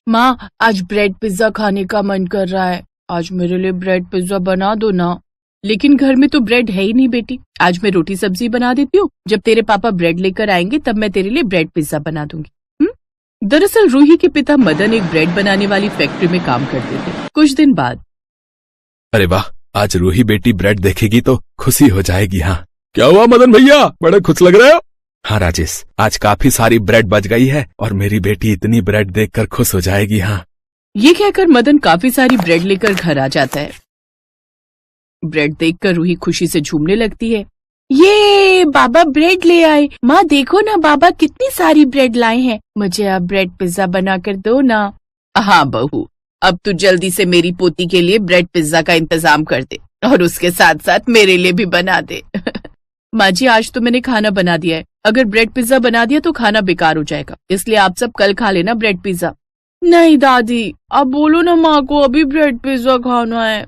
माँ, आज bread pizza खाने का मन कर रहा है। आज मेरे लिए ब्रेड पिज्जा बना दो ना। लेकिन घर में तो ब्रेड है ही नहीं बेटी। आज मैं रोटी सब्जी बना देती हूँ। जब तेरे पापा ब्रेड लेकर आएंगे तब मैं तेरे लिए ब्रेड पिज्जा बना दूंगी। दरअसल रूही के पिता मदन एक ब्रेड बनाने वाली फैक्ट्री में काम करते थे। कुछ दिन बाद, अरे वाह, आज रूही बेटी ब्रेड देखेगी तो खुशी हो जाएगी। हाँ, क्या हुआ मदन भैया, बड़े खुश लग रहे हो? हाँ राजेश, आज काफी सारी ब्रेड बच गई है और मेरी बेटी इतनी ब्रेड देखकर खुश हो जाएगी। हाँ, ये कहकर मदन काफी सारी ब्रेड लेकर घर आ जाता है। ब्रेड देखकर रूही खुशी से झूमने लगती है। ये बाबा ब्रेड ले आए। माँ देखो ना, बाबा कितनी सारी ब्रेड लाए हैं। मुझे अब ब्रेड पिज्जा बना कर दो ना। हाँ बहू, अब तू जल्दी से मेरी पोती के लिए ब्रेड पिज्जा का इंतजाम कर दे और उसके साथ साथ मेरे लिए भी बना दे। माँ जी, आज तो मैंने खाना बना दिया है। अगर ब्रेड पिज्जा बना दिया तो खाना बेकार हो जाएगा, इसलिए आप सब कल खा लेना ब्रेड पिज्जा। नहीं दादी, आप बोलो ना माँ को अभी ब्रेड पिज्जा खाना है।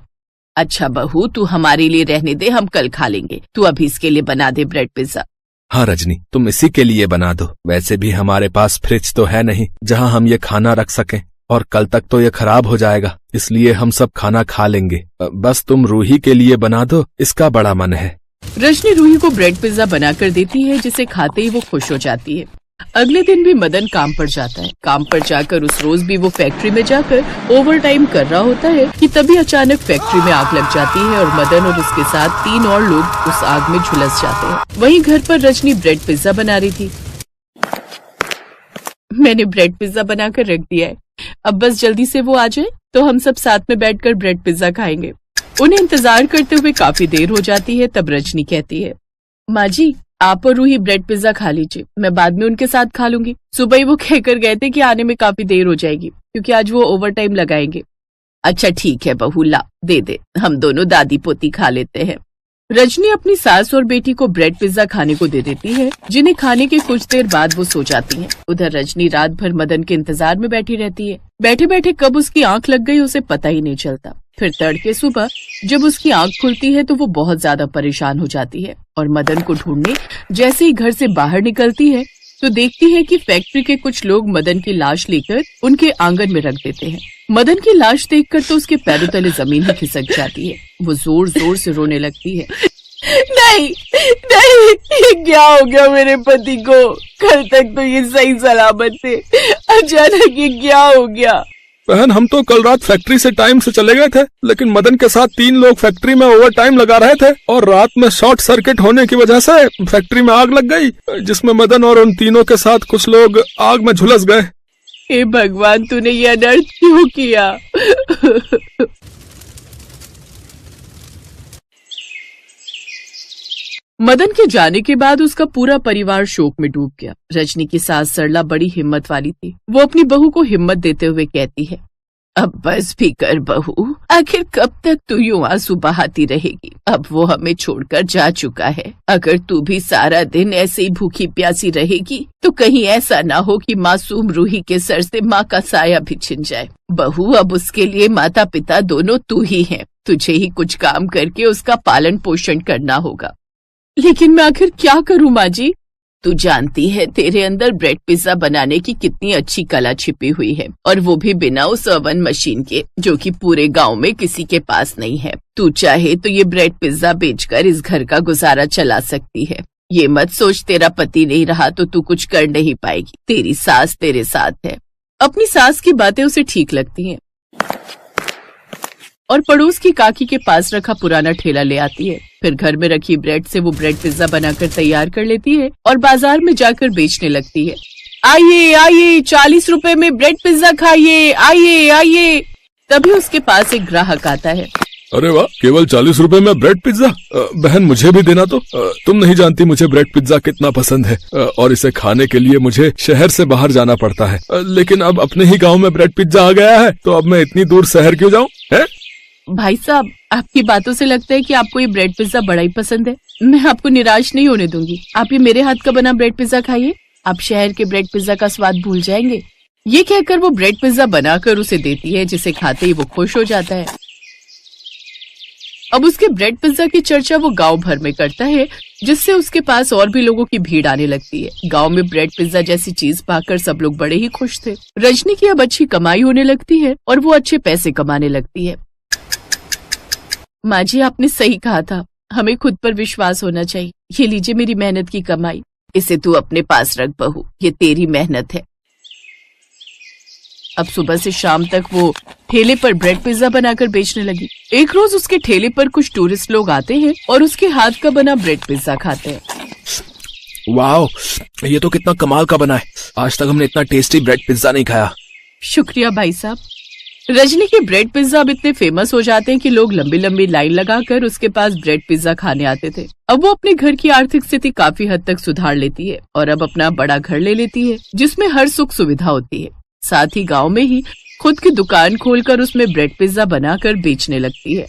अच्छा बहू, तू हमारे लिए रहने दे, हम कल खा लेंगे। तू अभी इसके लिए बना दे ब्रेड पिज्जा। हाँ रजनी, तुम इसी के लिए बना दो। वैसे भी हमारे पास फ्रिज तो है नहीं जहाँ हम ये खाना रख सकें, और कल तक तो ये खराब हो जाएगा, इसलिए हम सब खाना खा लेंगे। बस तुम रूही के लिए बना दो, इसका बड़ा मन है। रजनी रूही को ब्रेड पिज्जा बनाकर देती है, जिसे खाते ही वो खुश हो जाती है। अगले दिन भी मदन काम पर जाता है। काम पर जाकर उस रोज भी वो फैक्ट्री में जाकर ओवर टाइम कर रहा होता है कि तभी अचानक फैक्ट्री में आग लग जाती है और मदन और उसके साथ 3 और लोग उस आग में झुलस जाते हैं। वहीं घर पर रजनी ब्रेड पिज्जा बना रही थी। मैंने ब्रेड पिज्जा बनाकर रख दिया है, अब बस जल्दी से वो आ जाए तो हम सब साथ में बैठकर ब्रेड पिज्जा खाएंगे। उन्हें इंतजार करते हुए काफी देर हो जाती है। तब रजनी कहती है, माँ जी, आप और रूही ब्रेड पिज्जा खा लीजिए, मैं बाद में उनके साथ खा लूंगी। सुबह ही वो कहकर गए थे कि आने में काफी देर हो जाएगी क्योंकि आज वो ओवर टाइम लगाएंगे। अच्छा ठीक है बहू, ला दे दे, हम दोनों दादी पोती खा लेते हैं। रजनी अपनी सास और बेटी को ब्रेड पिज्जा खाने को दे देती है, जिन्हें खाने के कुछ देर बाद वो सो जाती हैं। उधर रजनी रात भर मदन के इंतजार में बैठी रहती है। बैठे बैठे कब उसकी आंख लग गई उसे पता ही नहीं चलता। फिर तड़के सुबह जब उसकी आंख खुलती है तो वो बहुत ज्यादा परेशान हो जाती है और मदन को ढूंढने जैसे ही घर से बाहर निकलती है तो देखती है कि फैक्ट्री के कुछ लोग मदन की लाश लेकर उनके आंगन में रख देते हैं। मदन की लाश देखकर तो उसके पैरों तले जमीन ही खिसक जाती है। वो जोर जोर से रोने लगती है। नहीं नहीं, ये क्या हो गया मेरे पति को? कल तक तो ये सही सलामत थे, अचानक ये क्या हो गया? बहन, हम तो कल रात फैक्ट्री से टाइम से चले गए थे, लेकिन मदन के साथ 3 लोग फैक्ट्री में ओवर टाइम लगा रहे थे और रात में शॉर्ट सर्किट होने की वजह से फैक्ट्री में आग लग गई, जिसमें मदन और उन तीनों के साथ कुछ लोग आग में झुलस गए। हे भगवान, तूने ये अनर्थ क्यों किया? मदन के जाने के बाद उसका पूरा परिवार शोक में डूब गया। रजनी की सास सरला बड़ी हिम्मत वाली थी। वो अपनी बहू को हिम्मत देते हुए कहती है, अब बस भी कर बहू, आखिर कब तक तू यूं आंसू बहाती रहेगी? अब वो हमें छोड़कर जा चुका है। अगर तू भी सारा दिन ऐसे ही भूखी प्यासी रहेगी तो कहीं ऐसा ना हो कि मासूम रूही के सर से माँ का साया भी छिन जाए। बहू, अब उसके लिए माता पिता दोनों तू ही है। तुझे ही कुछ काम करके उसका पालन पोषण करना होगा। लेकिन मैं आखिर क्या करूं माँ जी? तू जानती है तेरे अंदर ब्रेड पिज्जा बनाने की कितनी अच्छी कला छिपी हुई है, और वो भी बिना उस ओवन मशीन के, जो कि पूरे गांव में किसी के पास नहीं है। तू चाहे तो ये ब्रेड पिज्जा बेचकर इस घर का गुजारा चला सकती है। ये मत सोच तेरा पति नहीं रहा तो तू कुछ कर नहीं पाएगी। तेरी सास तेरे साथ है। अपनी सास की बातें उसे ठीक लगती हैं और पड़ोस की काकी के पास रखा पुराना ठेला ले आती है। फिर घर में रखी ब्रेड से वो ब्रेड पिज्जा बनाकर तैयार कर लेती है और बाजार में जाकर बेचने लगती है। आइए आइए, 40 रुपए में ब्रेड पिज्जा खाइए, आइए आइए। तभी उसके पास एक ग्राहक आता है। अरे वाह, केवल 40 रुपए में ब्रेड पिज्जा? बहन, मुझे भी देना तो। तुम नहीं जानती मुझे ब्रेड पिज्जा कितना पसंद है, और इसे खाने के लिए मुझे शहर से बाहर जाना पड़ता है। लेकिन अब अपने ही गाँव में ब्रेड पिज्जा आ गया है तो अब मैं इतनी दूर शहर क्यों जाऊँ? है भाई साहब, आपकी बातों से लगता है कि आपको ये ब्रेड पिज्जा बड़ा ही पसंद है। मैं आपको निराश नहीं होने दूंगी। आप ये मेरे हाथ का बना ब्रेड पिज्जा खाइए, आप शहर के ब्रेड पिज्जा का स्वाद भूल जाएंगे। ये कहकर वो ब्रेड पिज्जा बनाकर उसे देती है, जिसे खाते ही वो खुश हो जाता है अब उसके ब्रेड पिज्जा की चर्चा वो गांव भर में करता है, जिससे उसके पास और भी लोगों की भीड़ आने लगती है। गांव में ब्रेड पिज्जा जैसी चीज पाकर सब लोग बड़े ही खुश थे। रजनी की अब अच्छी कमाई होने लगती है और वो अच्छे पैसे कमाने लगती है। माँ जी, आपने सही कहा था, हमें खुद पर विश्वास होना चाहिए। ये लीजिए मेरी मेहनत की कमाई, इसे तू अपने पास रख बहू, ये तेरी मेहनत है। अब सुबह से शाम तक वो ठेले पर ब्रेड पिज्जा बनाकर बेचने लगी। एक रोज उसके ठेले पर कुछ टूरिस्ट लोग आते हैं और उसके हाथ का बना ब्रेड पिज्जा खाते हैं। वाओ, ये तो कितना कमाल का बना है। आज तक हमने इतना टेस्टी ब्रेड पिज्जा नहीं खाया। शुक्रिया भाई साहब। रजनी के ब्रेड पिज्जा अब इतने फेमस हो जाते हैं कि लोग लंबी लंबी लाइन लगाकर उसके पास ब्रेड पिज्जा खाने आते थे। अब वो अपने घर की आर्थिक स्थिति काफी हद तक सुधार लेती है और अब अपना बड़ा घर ले लेती है, जिसमें हर सुख सुविधा होती है। साथ ही गांव में ही खुद की दुकान खोलकर उसमें ब्रेड पिज्जा बनाकर बेचने लगती है।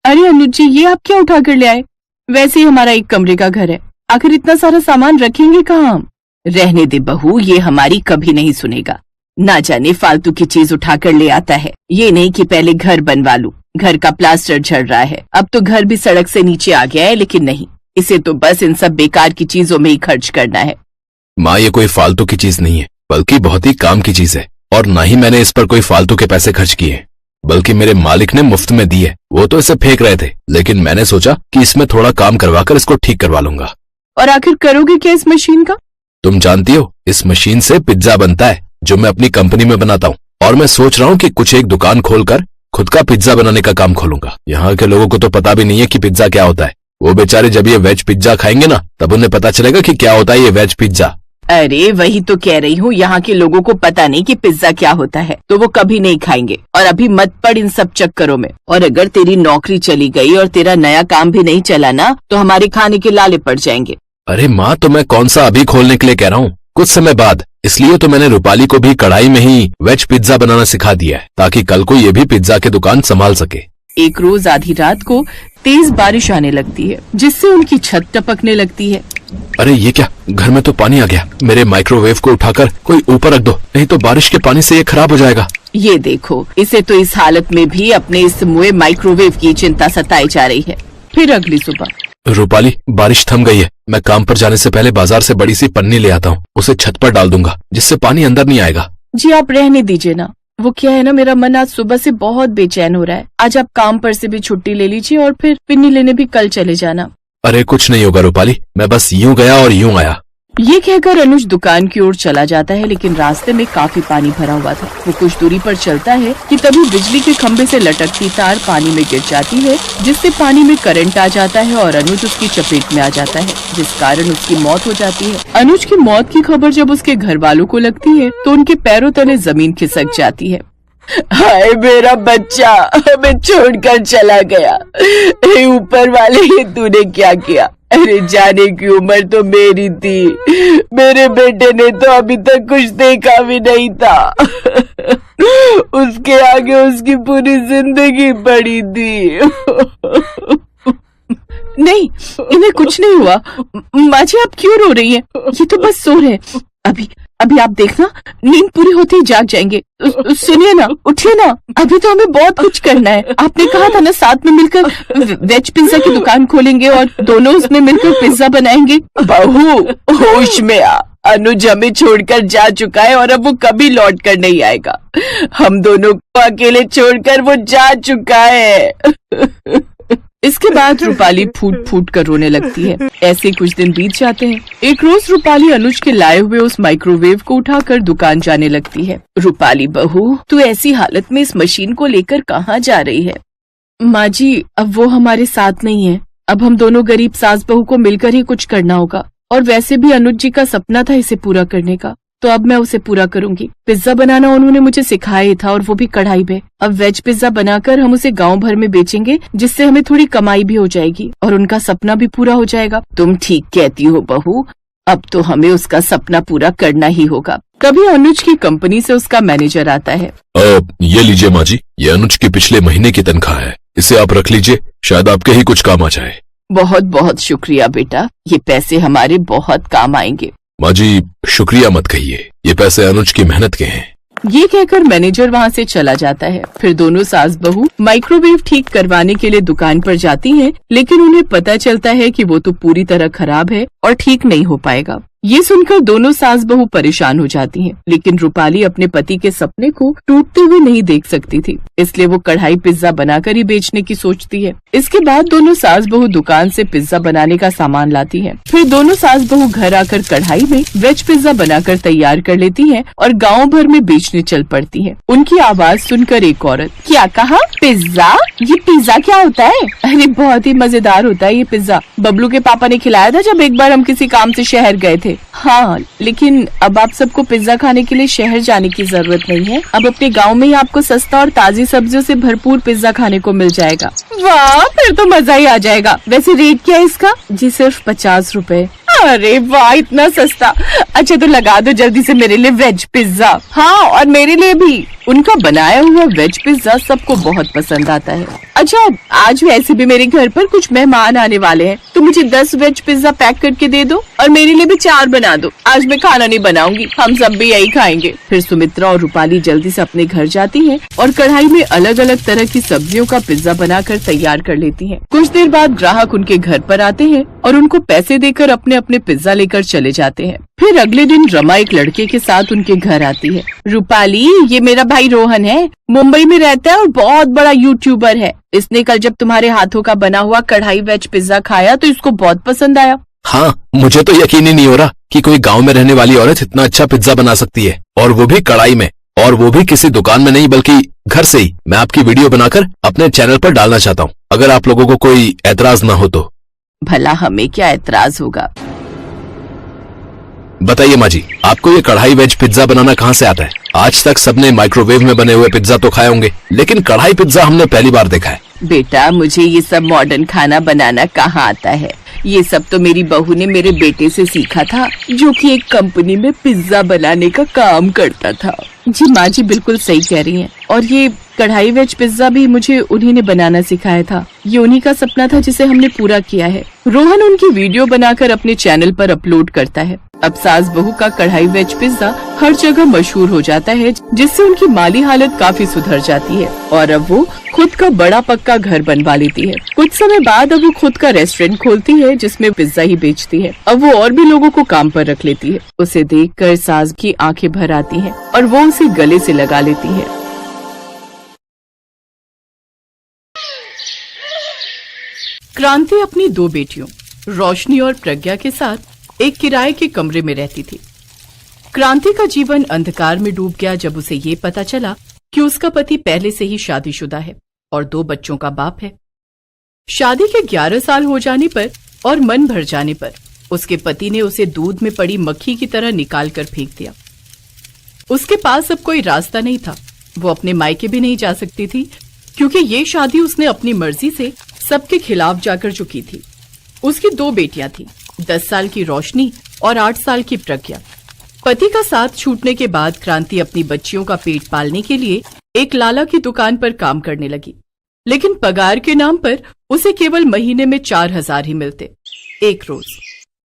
अरे अनुज जी, ये आप क्या उठा कर ले आए? वैसे ही हमारा एक कमरे का घर है, आखिर इतना सारा सामान रखेंगे कहाँ हम? रहने दे बहू, ये हमारी कभी नहीं सुनेगा। ना जाने फालतू की चीज उठा कर ले आता है। ये नहीं कि पहले घर बनवा लूं, घर का प्लास्टर झड़ रहा है, अब तो घर भी सड़क से नीचे आ गया है, लेकिन नहीं, इसे तो बस इन सब बेकार की चीजों में ही खर्च करना है। माँ, ये कोई फालतू की चीज नहीं है, बल्कि बहुत ही काम की चीज है। और ना ही मैंने इस पर कोई फालतू के पैसे खर्च किए, बल्कि मेरे मालिक ने मुफ्त में दी है। वो तो इसे फेंक रहे थे, लेकिन मैंने सोचा कि इसमें थोड़ा काम करवाकर इसको ठीक करवा लूंगा। और आखिर करोगे क्या इस मशीन का? तुम जानती हो, इस मशीन से पिज्जा बनता है, जो मैं अपनी कंपनी में बनाता हूँ। और मैं सोच रहा हूँ कि कुछ एक दुकान खोलकर खुद का पिज्जा बनाने का काम खोलूंगा। यहाँ के लोगों को तो पता भी नहीं है कि पिज्जा क्या होता है। वो बेचारे जब ये वेज पिज्जा खाएंगे ना, तब उन्हें पता चलेगा कि क्या होता है ये वेज पिज्जा। अरे वही तो कह रही हूँ, यहाँ के लोगों को पता नहीं कि पिज्जा क्या होता है, तो वो कभी नहीं खाएंगे। और अभी मत पड़ इन सब चक्करों में। और अगर तेरी नौकरी चली गई और तेरा नया काम भी नहीं चला ना, तो हमारे खाने के लाले पड़ जाएंगे। अरे माँ, तो मैं कौन सा अभी खोलने के लिए कह रहा हूँ, कुछ समय बाद। इसलिए तो मैंने रूपाली को भी कढ़ाई में ही वेज पिज्जा बनाना सिखा दिया है, ताकि कल को ये भी पिज्जा की दुकान संभाल सके। एक रोज आधी रात को तेज बारिश आने लगती है, जिससे उनकी छत टपकने लगती है। अरे ये क्या, घर में तो पानी आ गया। मेरे माइक्रोवेव को उठाकर कोई ऊपर रख दो, नहीं तो बारिश के पानी से ये खराब हो जाएगा। ये देखो, इसे तो इस हालत में भी अपने इस मुए माइक्रोवेव की चिंता सताई जा रही है। फिर अगली सुबह। रूपाली, बारिश थम गई है। मैं काम पर जाने से पहले बाजार से बड़ी सी पन्नी ले आता हूँ, उसे छत पर डाल दूंगा, जिससे पानी अंदर नहीं आएगा। जी आप रहने दीजिए ना। वो क्या है ना, मेरा मन आज सुबह से बहुत बेचैन हो रहा है। आज आप काम पर से भी छुट्टी ले लीजिए और फिर पिन्नी लेने भी कल चले जाना। अरे कुछ नहीं होगा रूपाली, मैं बस यूं गया और यूं आया। ये कहकर अनुज दुकान की ओर चला जाता है, लेकिन रास्ते में काफी पानी भरा हुआ था। वो कुछ दूरी पर चलता है कि तभी बिजली के खंभे से लटकती तार पानी में गिर जाती है, जिससे पानी में करंट आ जाता है और अनुज उसकी चपेट में आ जाता है, जिस कारण उसकी मौत हो जाती है। अनुज की मौत की खबर जब उसके घर वालों को लगती है, तो उनके पैरों तले जमीन खिसक जाती है। हाय मेरा बच्चा, हमें छोड़कर चला गया। हे ऊपर वाले, ये तूने क्या किया? अरे जाने की उम्र तो मेरी थी, मेरे बेटे ने तो अभी तक कुछ देखा भी नहीं था। उसके आगे उसकी पूरी जिंदगी पड़ी थी। नहीं, इन्हें कुछ नहीं हुआ। माँ जी आप क्यों रो रही हैं? ये तो बस सो रहे हैं। अभी आप देखना, नींद पूरी होते ही जाग जाएंगे। सुनिए ना, उठिए ना, अभी तो हमें बहुत कुछ करना है। आपने कहा था ना साथ में मिलकर वेज पिज्जा की दुकान खोलेंगे और दोनों उसमें मिलकर पिज्जा बनाएंगे। बहू होश में आ, अनुज हमें छोड़कर जा चुका है और अब वो कभी लौट कर नहीं आएगा। हम दोनों को अकेले छोड़कर वो जा चुका है। इसके बाद रूपाली फूट फूट कर रोने लगती है। ऐसे कुछ दिन बीत जाते हैं। एक रोज रूपाली अनुज के लाए हुए उस माइक्रोवेव को उठाकर दुकान जाने लगती है। रूपाली बहू, तू ऐसी हालत में इस मशीन को लेकर कहाँ जा रही है? माँ जी, अब वो हमारे साथ नहीं है। अब हम दोनों गरीब सास बहू को मिलकर ही कुछ करना होगा। और वैसे भी अनुज जी का सपना था इसे पूरा करने का, तो अब मैं उसे पूरा करूंगी। पिज्जा बनाना उन्होंने मुझे सिखाया था, और वो भी कढ़ाई में। अब वेज पिज्जा बनाकर हम उसे गांव भर में बेचेंगे, जिससे हमें थोड़ी कमाई भी हो जाएगी और उनका सपना भी पूरा हो जाएगा। तुम ठीक कहती हो बहू, अब तो हमें उसका सपना पूरा करना ही होगा। कभी अनुज की कंपनी से उसका मैनेजर आता है। ये लीजिए माँ जी, ये अनुज की पिछले महीने की तनख्वाह है, इसे आप रख लीजिए, शायद आपके ही कुछ काम आ जाए। बहुत बहुत शुक्रिया बेटा, ये पैसे हमारे बहुत काम आएंगे। माँ जी शुक्रिया मत कहिए, ये पैसे अनुज की मेहनत के हैं। ये कहकर मैनेजर वहाँ से चला जाता है। फिर दोनों सास बहू माइक्रोवेव ठीक करवाने के लिए दुकान पर जाती हैं, लेकिन उन्हें पता चलता है कि वो तो पूरी तरह खराब है और ठीक नहीं हो पाएगा। ये सुनकर दोनों सास बहू परेशान हो जाती हैं, लेकिन रूपाली अपने पति के सपने को टूटते हुए नहीं देख सकती थी, इसलिए वो कढ़ाई पिज्जा बनाकर ही बेचने की सोचती है। इसके बाद दोनों सास बहू दुकान से पिज्जा बनाने का सामान लाती हैं। फिर दोनों सास बहू घर आकर कढ़ाई में वेज पिज्जा बनाकर तैयार कर लेती हैं और गांव भर में बेचने चल पड़ती हैं। उनकी आवाज सुनकर एक औरत, क्या कहा? पिज्जा? ये पिज्जा क्या होता है? अरे बहुत ही मजेदार होता है ये पिज्जा, बबलू के पापा ने खिलाया था जब एक बार हम किसी काम से शहर गए थे। हाँ, लेकिन अब आप सबको पिज्जा खाने के लिए शहर जाने की जरूरत नहीं है। अब अपने गांव में ही आपको सस्ता और ताजी सब्जियों से भरपूर पिज्जा खाने को मिल जाएगा। वाह, फिर तो मजा ही आ जाएगा। वैसे रेट क्या है इसका? जी सिर्फ 50 रुपए। अरे वाह, इतना सस्ता। अच्छा तो लगा दो जल्दी से मेरे लिए वेज पिज्जा। हाँ, और मेरे लिए भी। उनका बनाया हुआ वेज पिज्जा सबको बहुत पसंद आता है। अच्छा, आज वैसे भी मेरे घर पर कुछ मेहमान आने वाले हैं, तो मुझे 10 वेज पिज्जा पैक करके दे दो और मेरे लिए भी 4 बना दो। आज मैं खाना नहीं बनाऊंगी, हम सब भी यही खाएंगे। फिर सुमित्रा और रूपाली जल्दी से अपने घर जाती हैं और कढ़ाई में अलग अलग तरह की सब्जियों का पिज्जा बनाकर तैयार कर लेती हैं। कुछ देर बाद ग्राहक उनके घर पर आते हैं और उनको पैसे देकर अपने अपने पिज्जा लेकर चले जाते हैं। फिर अगले दिन रमा एक लड़के के साथ उनके घर आती है। रूपाली, ये मेरा भाई रोहन है, मुंबई में रहता है और बहुत बड़ा यूट्यूबर है। इसने कल जब तुम्हारे हाथों का बना हुआ कढ़ाई वेज पिज्जा खाया तो इसको बहुत पसंद आया। हाँ, मुझे तो यकीन ही नहीं हो रहा कि कोई गांव में रहने वाली औरत इतना अच्छा पिज्जा बना सकती है, और वो भी कढ़ाई में, और वो भी किसी दुकान में नहीं बल्कि घर से ही। मैं आपकी वीडियो बनाकर अपने चैनल पर डालना चाहता हूँ, अगर आप लोगों को कोई एतराज ना हो तो। भला हमें क्या एतराज होगा। बताइए माँ जी, आपको ये कढ़ाई वेज पिज्जा बनाना कहाँ से आता है? आज तक सबने माइक्रोवेव में बने हुए पिज्जा तो खाए होंगे, लेकिन कढ़ाई पिज्जा हमने पहली बार देखा है। बेटा, मुझे ये सब मॉडर्न खाना बनाना कहाँ आता है। ये सब तो मेरी बहू ने मेरे बेटे से सीखा था, जो कि एक कंपनी में पिज्जा बनाने का काम करता था। जी माँ जी बिल्कुल सही कह रही हैं। और ये कढ़ाई वेज पिज्जा भी मुझे उन्हीं ने बनाना सिखाया था। ये उन्हीं का सपना था जिसे हमने पूरा किया है। रोहन उनकी वीडियो बनाकर अपने चैनल पर अपलोड करता है। अब सास बहू का कढ़ाई वेज पिज्जा हर जगह मशहूर हो जाता है, जिससे उनकी माली हालत काफी सुधर जाती है और अब वो खुद का बड़ा पक्का घर बनवा लेती है। कुछ समय बाद अब वो खुद का रेस्टोरेंट खोलती है जिसमें पिज्जा ही बेचती है। अब वो और भी लोगों को काम पर रख लेती है। उसे देखकर सास की आंखें भर आती हैं और वो उसे गले से लगा लेती है। क्रांति अपनी 2 बेटियों रोशनी और प्रज्ञा के साथ एक किराए के कमरे में रहती थी। क्रांति का जीवन अंधकार में डूब गया जब उसे ये पता चला कि उसका पति पहले से ही शादीशुदा है और 2 बच्चों का बाप है। शादी के 11 साल हो जाने पर और मन भर जाने पर उसके पति ने उसे दूध में पड़ी मक्खी की तरह निकाल कर फेंक दिया। उसके पास अब कोई रास्ता नहीं था। वो अपने मायके भी नहीं जा सकती थी, क्योंकि ये शादी उसने अपनी मर्जी से सबके खिलाफ जाकर जो की थी। उसकी 2 बेटियां थी, 10 साल की रोशनी और 8 साल की प्रज्ञा। पति का साथ छूटने के बाद क्रांति अपनी बच्चियों का पेट पालने के लिए एक लाला की दुकान पर काम करने लगी, लेकिन पगार के नाम पर उसे केवल महीने में 4000 ही मिलते। एक रोज,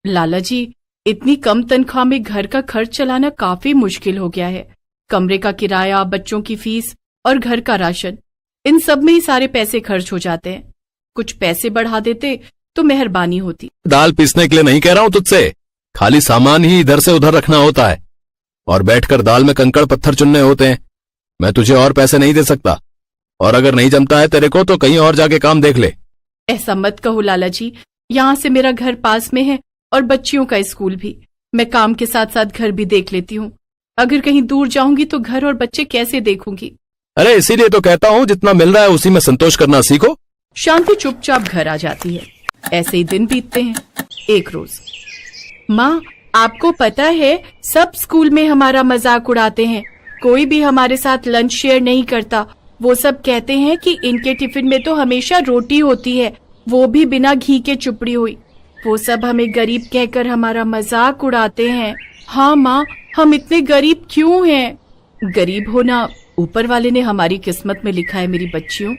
लाला जी, इतनी कम तनख्वाह में घर का खर्च चलाना काफी मुश्किल हो गया है। कमरे का किराया, बच्चों की फीस और घर का राशन, इन सब में ही सारे पैसे खर्च हो जाते हैं। कुछ पैसे बढ़ा देते तो मेहरबानी होती। दाल पीसने के लिए नहीं कह रहा हूँ तुझसे, खाली सामान ही इधर से उधर रखना होता है और बैठकर दाल में कंकड़ पत्थर चुनने होते हैं। मैं तुझे और पैसे नहीं दे सकता, और अगर नहीं जमता है तेरे को तो कहीं और जाके काम देख ले। ऐसा मत कहो लाला जी, यहाँ से मेरा घर पास में है और बच्चियों का स्कूल भी। मैं काम के साथ साथ घर भी देख लेती हूँ। अगर कहीं दूर जाऊंगी तो घर और बच्चे कैसे देखूंगी? अरे इसीलिए तो कहता हूँ जितना मिल रहा है उसी में संतोष करना सीखो। शांति चुपचाप घर आ जाती है। ऐसे ही दिन बीतते हैं। एक रोज, माँ, आपको पता है सब स्कूल में हमारा मजाक उड़ाते हैं। कोई भी हमारे साथ लंच शेयर नहीं करता। वो सब कहते हैं कि इनके टिफिन में तो हमेशा रोटी होती है, वो भी बिना घी के चुपड़ी हुई। वो सब हमें गरीब कहकर हमारा मजाक उड़ाते हैं। हाँ माँ, हम इतने गरीब क्यों हैं? गरीब होना ऊपर वाले ने हमारी किस्मत में लिखा है मेरी बच्चियों।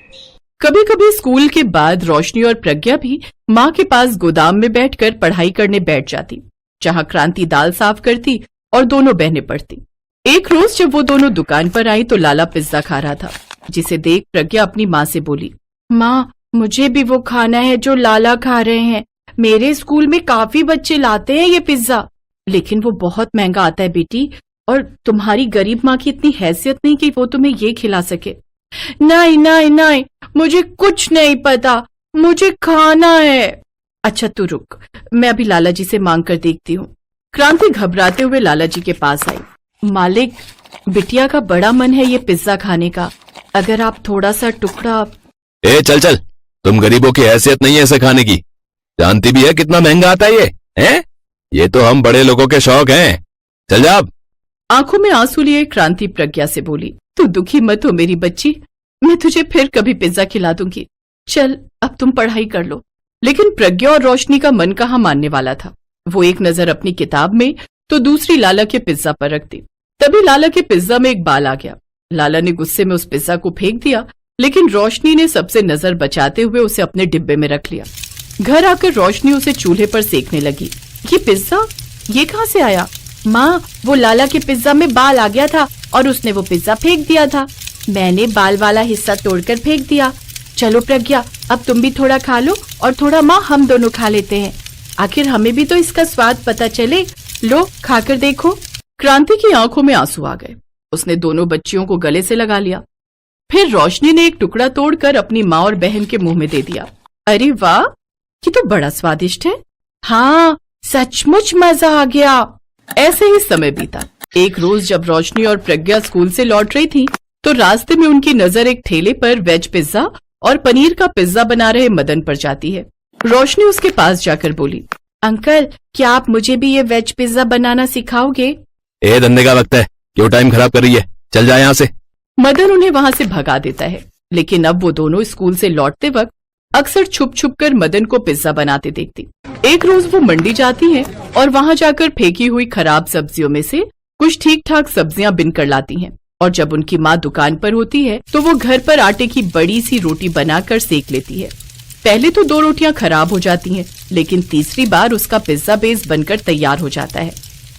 कभी कभी स्कूल के बाद रोशनी और प्रज्ञा भी माँ के पास गोदाम में बैठकर पढ़ाई करने बैठ जाती, जहाँ क्रांति दाल साफ करती और दोनों बहनें पढ़ती। एक रोज जब वो दोनों दुकान पर आई तो लाला पिज्जा खा रहा था, जिसे देख प्रज्ञा अपनी माँ से बोली, माँ मुझे भी वो खाना है जो लाला खा रहे हैं। मेरे स्कूल में काफी बच्चे लाते हैं ये पिज्जा, लेकिन वो बहुत महंगा आता है बेटी, और तुम्हारी गरीब माँ की इतनी हैसियत नहीं कि वो तुम्हें ये खिला सके। नहीं नहीं नहीं, मुझे कुछ नहीं पता, मुझे खाना है। अच्छा तू रुक, मैं अभी लाला जी से मांग कर देखती हूँ। क्रांति घबराते हुए लाला जी के पास आई। मालिक, बिटिया का बड़ा मन है ये पिज्जा खाने का, अगर आप थोड़ा सा टुकड़ा। ए चल चल, तुम गरीबों की हैसियत नहीं है इसे खाने की, जानती भी है कितना महंगा आता है ये, हैं? ये तो हम बड़े लोगों के शौक हैं, चल जा। आंखों में आंसू लिए क्रांति प्रज्ञा से बोली, तू दुखी मत हो मेरी बच्ची, मैं तुझे फिर कभी पिज्जा खिला दूंगी, चल अब तुम पढ़ाई कर लो। लेकिन प्रज्ञा और रोशनी का मन कहाँ मानने वाला था। वो एक नजर अपनी किताब में तो दूसरी लाला के पिज्जा पर रख दी। तभी लाला के पिज्जा में एक बाल आ गया। लाला ने गुस्से में उस पिज्जा को फेंक दिया, लेकिन रोशनी ने सबसे नजर बचाते हुए उसे अपने डिब्बे में रख लिया। घर आकर रोशनी उसे चूल्हे पर सेकने लगी। ये पिज्जा ये कहाँ से आया? माँ, वो लाला के पिज्जा में बाल आ गया था और उसने वो पिज्जा फेंक दिया था। मैंने बाल वाला हिस्सा तोड़कर फेंक दिया। चलो प्रज्ञा, अब तुम भी थोड़ा खा लो और थोड़ा माँ हम दोनों खा लेते हैं, आखिर हमें भी तो इसका स्वाद पता चले। लो खाकर देखो। क्रांति की आंखों में आंसू आ गए। उसने दोनों बच्चियों को गले से लगा लिया। फिर रोशनी ने एक टुकड़ा तोड़कर अपनी माँ और बहन के मुंह में दे दिया। अरे वाह, ये तो बड़ा स्वादिष्ट है। हाँ, सचमुच मजा आ गया। ऐसे ही समय बीता। एक रोज जब रोशनी और प्रज्ञा स्कूल से लौट रही थी, तो रास्ते में उनकी नजर एक ठेले पर वेज पिज्जा और पनीर का पिज्जा बना रहे मदन पर जाती है। रोशनी उसके पास जाकर बोली, अंकल क्या आप मुझे भी ये वेज पिज्जा बनाना सिखाओगे? ए धंधे का वक्त है, क्यों टाइम खराब कर रही है, चल जा यहाँ से। मदन उन्हें वहाँ से भगा देता है। लेकिन अब वो दोनों स्कूल से लौटते वक्त अक्सर छुप छुप कर मदन को पिज्जा बनाते देखती। एक रोज वो मंडी जाती हैं और वहाँ जाकर फेंकी हुई खराब सब्जियों में से कुछ ठीक ठाक सब्जियां बिन कर लाती हैं। और जब उनकी माँ दुकान पर होती है तो वो घर पर आटे की बड़ी सी रोटी बनाकर सेक लेती है। पहले तो 2 रोटियां खराब हो जाती हैं, लेकिन तीसरी बार उसका पिज्जा बेस बनकर तैयार हो जाता है।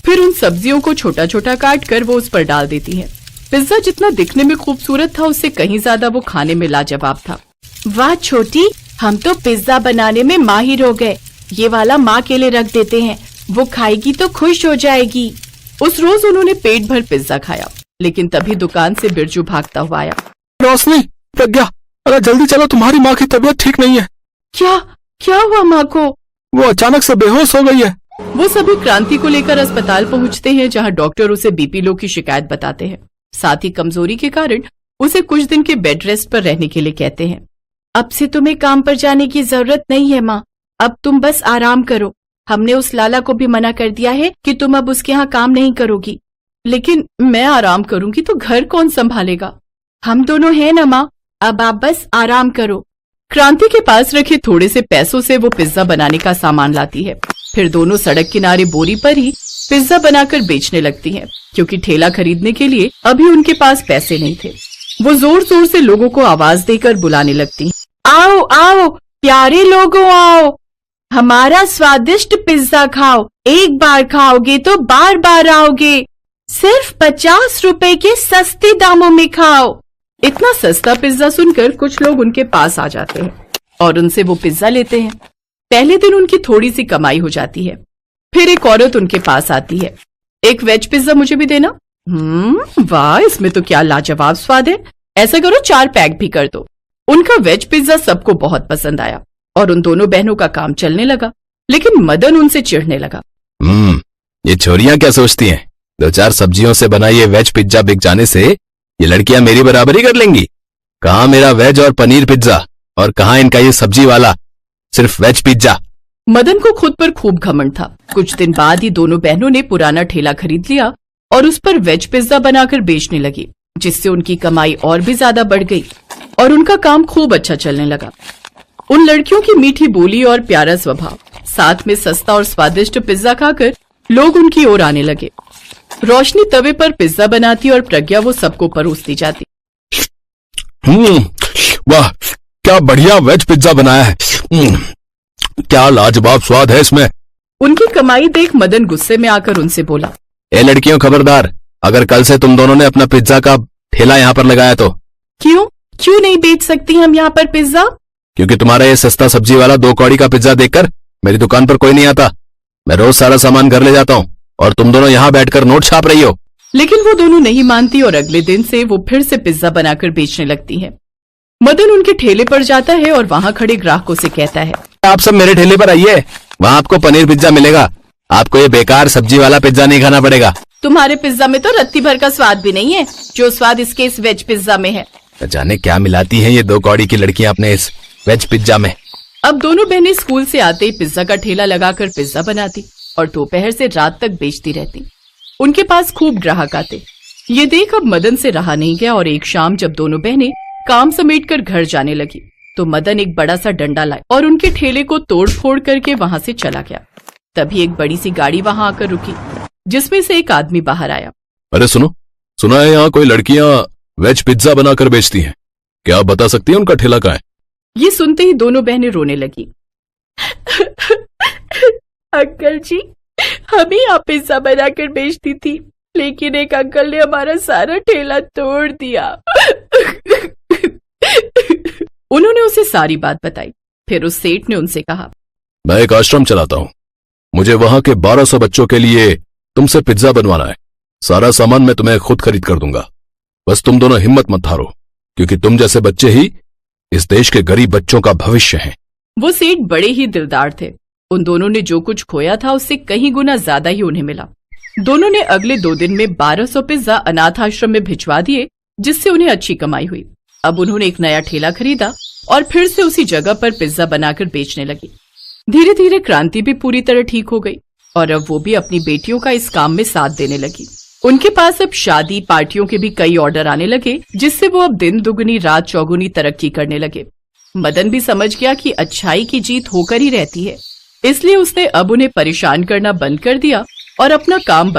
फिर उन सब्जियों को छोटा छोटा काट कर वो उस पर डाल देती है। पिज्जा जितना दिखने में खूबसूरत था, उससे कहीं ज्यादा वो खाने में लाजवाब था। वाह छोटी, हम तो पिज्जा बनाने में माहिर हो गए। ये वाला माँ के लिए रख देते हैं, वो खाएगी तो खुश हो जाएगी। उस रोज उन्होंने पेट भर पिज्जा खाया, लेकिन तभी दुकान से बिरजू भागता हुआ आया। रोशनी, प्रज्ञा, अरे जल्दी चलो, तुम्हारी माँ की तबीयत ठीक नहीं है। क्या हुआ माँ को? वो अचानक से बेहोश हो गई है। वो सभी क्रांति को लेकर अस्पताल पहुँचते हैं, जहाँ डॉक्टर उसे बीपी लो की शिकायत बताते हैं। साथ ही कमजोरी के कारण उसे कुछ दिन के बेड रेस्ट पर रहने के लिए कहते हैं। अब से तुम्हें काम पर जाने की जरूरत नहीं है माँ, अब तुम बस आराम करो। हमने उस लाला को भी मना कर दिया है कि तुम अब उसके यहाँ काम नहीं करोगी। लेकिन मैं आराम करूंगी तो घर कौन संभालेगा? हम दोनों हैं ना माँ, अब आप बस आराम करो। क्रांति के पास रखे थोड़े से पैसों से वो पिज्जा बनाने का सामान लाती है। फिर दोनों सड़क किनारे बोरी पर ही पिज्जा बनाकर बेचने लगती हैं, क्योंकि ठेला खरीदने के लिए अभी उनके पास पैसे नहीं थे। वो जोर जोर से लोगों को आवाज देकर बुलाने लगती, आओ आओ प्यारे लोगों, आओ हमारा स्वादिष्ट पिज्जा खाओ, एक बार खाओगे तो बार बार आओगे, सिर्फ 50 रुपए के सस्ते दामों में खाओ। इतना सस्ता पिज्जा सुनकर कुछ लोग उनके पास आ जाते हैं और उनसे वो पिज्जा लेते हैं। पहले दिन उनकी थोड़ी सी कमाई हो जाती है। फिर एक औरत उनके पास आती है, एक वेज पिज्जा मुझे भी देना। वाह, इसमें तो क्या लाजवाब स्वाद है, ऐसा करो 4 पैक भी कर दो। उनका वेज पिज्जा सबको बहुत पसंद आया और उन दोनों बहनों का काम चलने लगा। लेकिन मदन उनसे चिढ़ने लगा। ये छोरियां क्या सोचती हैं? 2-4 सब्जियों से बना ये वेज पिज्जा बिक जाने से ये लड़कियां मेरी बराबरी कर लेंगी। कहाँ मेरा वेज और पनीर पिज्जा, और कहाँ इनका ये सब्जी वाला सिर्फ वेज पिज्जा। मदन को खुद पर खूब घमंड था। कुछ दिन बाद ही दोनों बहनों ने पुराना ठेला खरीद लिया और उस पर वेज पिज्जा बनाकर बेचने लगी, जिससे उनकी कमाई और भी ज्यादा बढ़ गई और उनका काम खूब अच्छा चलने लगा। उन लड़कियों की मीठी बोली और प्यारा स्वभाव, साथ में सस्ता और स्वादिष्ट पिज्जा खाकर लोग उनकी ओर आने लगे। रोशनी तवे पर पिज्जा बनाती और प्रज्ञा वो सबको परोसती जाती। वाह, क्या बढ़िया वेज पिज्जा बनाया है, क्या लाजवाब स्वाद है इसमें। उनकी कमाई देख मदन गुस्से में आकर उनसे बोला, ए लड़कियों खबरदार, अगर कल से तुम दोनों ने अपना पिज्जा का ठेला यहाँ पर लगाया तो? क्यों नहीं बेच सकती हम यहाँ पर पिज्जा? क्योंकि तुम्हारा ये सस्ता सब्जी वाला 2 कौड़ी का पिज्जा देखकर मेरी दुकान पर कोई नहीं आता। मैं रोज सारा सामान घर ले जाता हूँ और तुम दोनों यहाँ बैठकर नोट छाप रही हो। लेकिन वो दोनों नहीं मानती और अगले दिन से वो फिर से पिज्जा बनाकर बेचने लगती है। मदन उनके ठेले पर जाता है और वहाँ खड़े ग्राहकों से कहता है, आप सब मेरे ठेले पर आइए, वहाँ आपको पनीर पिज्जा मिलेगा। आपको ये बेकार सब्जी वाला पिज्जा नहीं खाना पड़ेगा। तुम्हारे पिज्जा में तो रत्ती भर का स्वाद भी नहीं है जो स्वाद इसके इस वेज पिज्जा में है। न जाने क्या मिलाती हैं ये 2 कौड़ी की लड़कियां अपने इस वेज पिज्जा में। अब दोनों बहनें स्कूल से आते ही पिज्जा का ठेला लगाकर पिज्जा बनाती और दोपहर से रात तक बेचती रहती। उनके पास खूब ग्राहक आते। ये देख अब मदन से रहा नहीं गया और एक शाम जब दोनों बहनें काम समेटकर घर जाने लगी तो मदन एक बड़ा सा डंडा लाए और उनके ठेले को तोड़ फोड़ करके वहां से चला गया। तभी एक बड़ी सी गाड़ी वहां आकर रुकी जिसमें से एक आदमी बाहर आया। अरे सुना है यहाँ कोई लड़कियां वेज पिज्जा बनाकर बेचती हैं। क्या आप बता सकती हैं उनका ठेला कहाँ है? ये सुनते ही दोनों बहनें रोने लगी। अंकल जी, हम ही यहाँ पिज्जा बनाकर बेचती थी, लेकिन एक अंकल ने हमारा सारा ठेला तोड़ दिया। उन्होंने उसे सारी बात बताई। फिर उस सेठ ने उनसे कहा, मैं एक आश्रम चलाता हूँ, मुझे वहां के 1200 बच्चों के लिए तुमसे पिज्जा बनवाना है। सारा सामान मैं तुम्हें खुद खरीद कर दूंगा। बस तुम दोनों हिम्मत मत हारो, क्योंकि तुम जैसे बच्चे ही इस देश के गरीब बच्चों का भविष्य हैं। वो सेठ बड़े ही दिलदार थे। उन दोनों ने जो कुछ खोया था उससे कहीं गुना ज्यादा ही उन्हें मिला। दोनों ने अगले 2 दिन में 1200 पिज्जा अनाथ आश्रम में भिजवा दिए, जिससे उन्हें अच्छी कमाई हुई। अब उन्होंने एक नया ठेला खरीदा और फिर से उसी जगह पर पिज्जा बनाकर बेचने लगी। धीरे धीरे क्रांति भी पूरी तरह ठीक हो गई और अब वो भी अपनी बेटियों का इस काम में साथ देने लगी। उनके पास अब शादी पार्टियों के भी कई ऑर्डर आने लगे, जिससे वो अब दिन दुगनी रात चौगुनी तरक्की करने लगे। मदन भी समझ गया कि अच्छाई की जीत होकर ही रहती है, इसलिए उसने अब उन्हें परेशान करना बंद कर दिया और अपना काम